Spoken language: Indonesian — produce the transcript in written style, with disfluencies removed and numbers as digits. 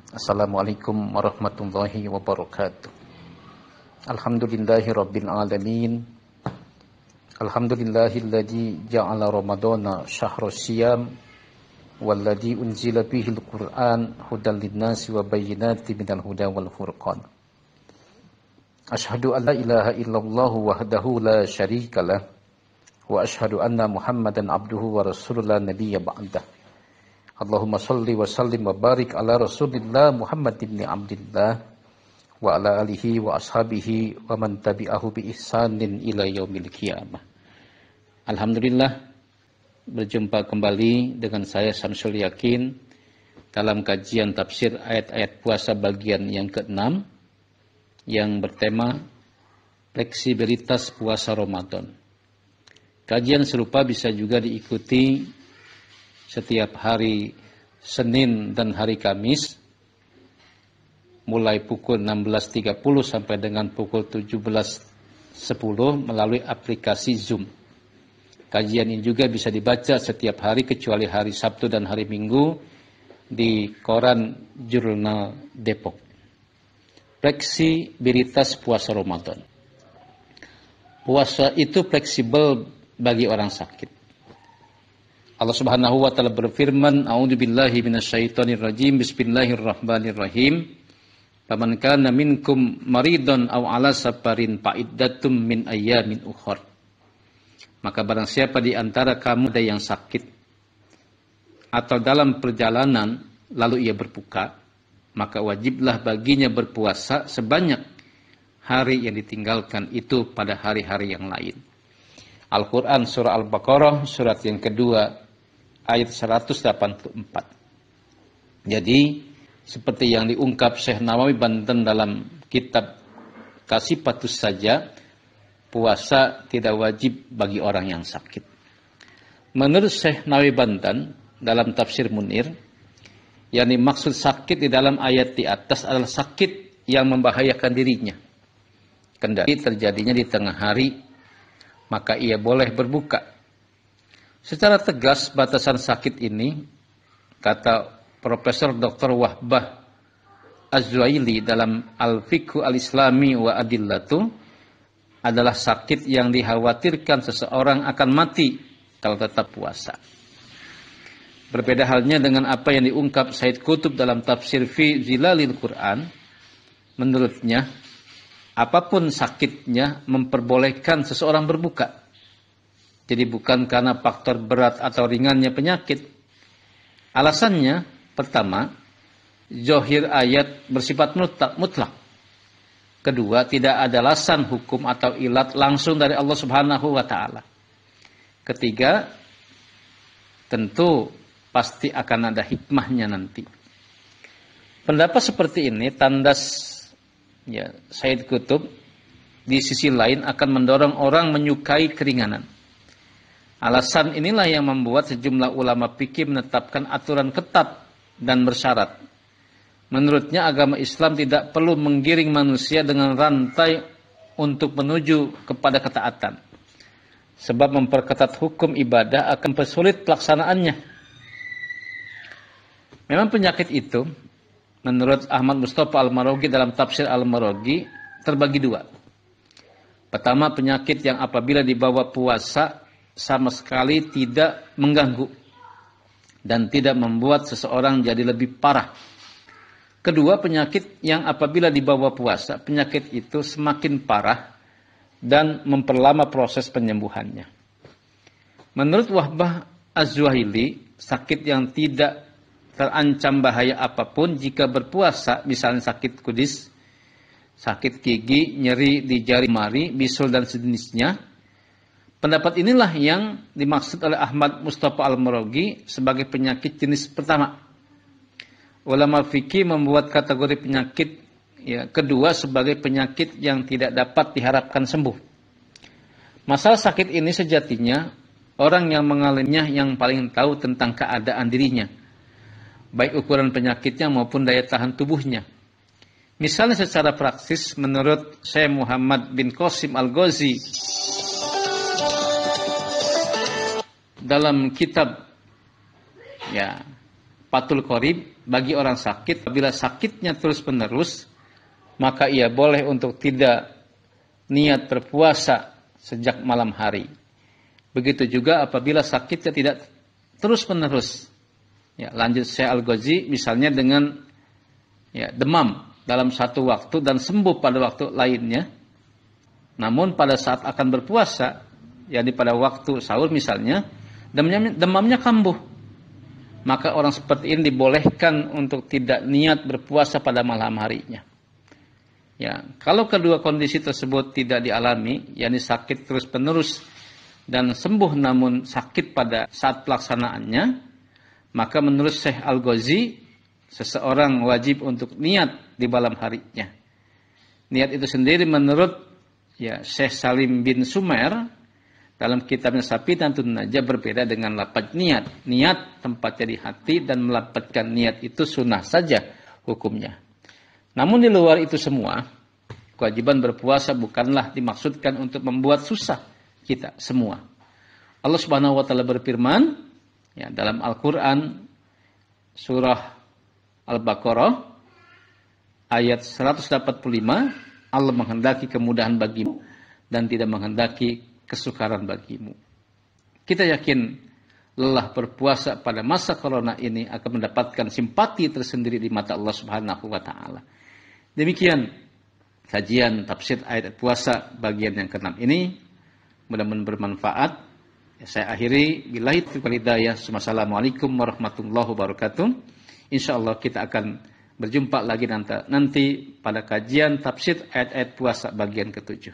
Assalamualaikum warahmatullahi wabarakatuh. Alhamdulillahi rabbil alamin. Alhamdulillahilladzi ja'ala ramadana syahra siyam walladzi unzila bihil qur'an hudan linnasi wa bayyinatin minal huda wal furqan. Asyhadu an la ilaha illallah wahdahu la syarikalah wa asyhadu anna Muhammadan abduhu wa rasulullah nabiyya ba'dah. Allahumma salli wa sallim wa barik ala Rasulillah Muhammad ibn Abdillah wa ala alihi wa ashabihi wa man tabi'ahu bi ihsanin ila yaumil qiyamah. Alhamdulillah, berjumpa kembali dengan saya Samsul Yakin dalam kajian tafsir ayat-ayat puasa bagian yang ke-6 yang bertema fleksibilitas puasa Ramadan. Kajian serupa bisa juga diikuti setiap hari Senin dan hari Kamis mulai pukul 16.30 sampai dengan pukul 17.10 melalui aplikasi Zoom. Kajian ini juga bisa dibaca setiap hari kecuali hari Sabtu dan hari Minggu di koran Jurnal Depok. Fleksibilitas puasa Ramadan. Puasa itu fleksibel bagi orang sakit. Allah Subhanahu wa taala berfirman, "A'udzubillahi minasyaitonir rajim. Bismillahirrahmanirrahim. Faman kana minkum maridon aw ala safarin fa iddatum min ayyamin ukhra." Maka barang siapa di antara kamu ada yang sakit atau dalam perjalanan lalu ia berbuka, maka wajiblah baginya berpuasa sebanyak hari yang ditinggalkan itu pada hari-hari yang lain. Al-Quran surah Al-Baqarah surat yang kedua ayat 184. Jadi seperti yang diungkap Syekh Nawawi Banten dalam kitab Kasifatus Saja, puasa tidak wajib bagi orang yang sakit. Menurut Syekh Nawawi Banten dalam tafsir Munir, yang dimaksud sakit di dalam ayat di atas adalah sakit yang membahayakan dirinya. Kendati terjadinya di tengah hari, maka ia boleh berbuka. Secara tegas batasan sakit ini, kata Profesor Dr. Wahbah Az-Zuhaili dalam Al-Fiqhu Al-Islami wa Adillatu, adalah sakit yang dikhawatirkan seseorang akan mati kalau tetap puasa. Berbeda halnya dengan apa yang diungkap Said Qutb dalam tafsir Fi Zilalil Quran. Menurutnya, apapun sakitnya memperbolehkan seseorang berbuka. Jadi bukan karena faktor berat atau ringannya penyakit. Alasannya, pertama, zahir ayat bersifat mutlak. Kedua, tidak ada alasan hukum atau ilat langsung dari Allah Subhanahu wa taala. Ketiga, tentu pasti akan ada hikmahnya nanti. Pendapat seperti ini tandas Said Qutb di sisi lain akan mendorong orang menyukai keringanan. Alasan inilah yang membuat sejumlah ulama fikih menetapkan aturan ketat dan bersyarat. Menurutnya agama Islam tidak perlu menggiring manusia dengan rantai untuk menuju kepada ketaatan. Sebab memperketat hukum ibadah akan mempersulit pelaksanaannya. Memang penyakit itu, menurut Ahmad Mustafa Al-Maraghi dalam tafsir Al-Maraghi, terbagi dua. Pertama, penyakit yang apabila dibawa puasa sama sekali tidak mengganggu dan tidak membuat seseorang jadi lebih parah. Kedua, penyakit yang apabila dibawa puasa, penyakit itu semakin parah dan memperlama proses penyembuhannya. Menurut Wahbah Az-Zuhaili, sakit yang tidak terancam bahaya apapun jika berpuasa, misalnya sakit kudis, sakit gigi, nyeri di jari jemari, bisul dan sejenisnya. Pendapat inilah yang dimaksud oleh Ahmad Mustafa Al-Maraghi sebagai penyakit jenis pertama. Ulama fikih membuat kategori penyakit kedua sebagai penyakit yang tidak dapat diharapkan sembuh. Masalah sakit ini sejatinya orang yang mengalaminya yang paling tahu tentang keadaan dirinya, baik ukuran penyakitnya maupun daya tahan tubuhnya. Misalnya secara praktis, menurut Syekh Muhammad bin Qasim Al-Ghazi dalam kitab fatul qarib, bagi orang sakit, apabila sakitnya terus-menerus, maka ia boleh untuk tidak niat berpuasa sejak malam hari. Begitu juga apabila sakitnya tidak terus-menerus. Ya, lanjut Syekh Al-Ghazi misalnya dengan demam dalam satu waktu dan sembuh pada waktu lainnya. Namun pada saat akan berpuasa, yakni pada waktu sahur misalnya, demamnya kambuh. Maka orang seperti ini dibolehkan untuk tidak niat berpuasa pada malam harinya. Ya, kalau kedua kondisi tersebut tidak dialami, yakni sakit terus-menerus dan sembuh namun sakit pada saat pelaksanaannya, maka menurut Syekh Al-Ghazi, seseorang wajib untuk niat di malam harinya. Niat itu sendiri menurut Syekh Salim bin Sumer dalam kitabnya Safinatun Najah berbeda dengan lafaz niat. Niat tempatnya di hati dan melafazkan niat itu sunnah saja hukumnya. Namun di luar itu semua, kewajiban berpuasa bukanlah dimaksudkan untuk membuat susah kita semua. Allah Subhanahu wa taala berfirman dalam Al-Qur'an surah Al-Baqarah ayat 185, Allah menghendaki kemudahan bagimu dan tidak menghendaki kesukaran bagimu. Kita yakin lelah berpuasa pada masa corona ini akan mendapatkan simpati tersendiri di mata Allah Subhanahu wa taala. Demikian kajian tafsir ayat puasa bagian yang ke-6 ini, mudah-mudahan bermanfaat. Saya akhiri billahi taufiq wal hidayah. Wassalamualaikum warahmatullahi wabarakatuh. Insyaallah kita akan berjumpa lagi nanti pada kajian tafsir ayat-ayat puasa bagian ke-7.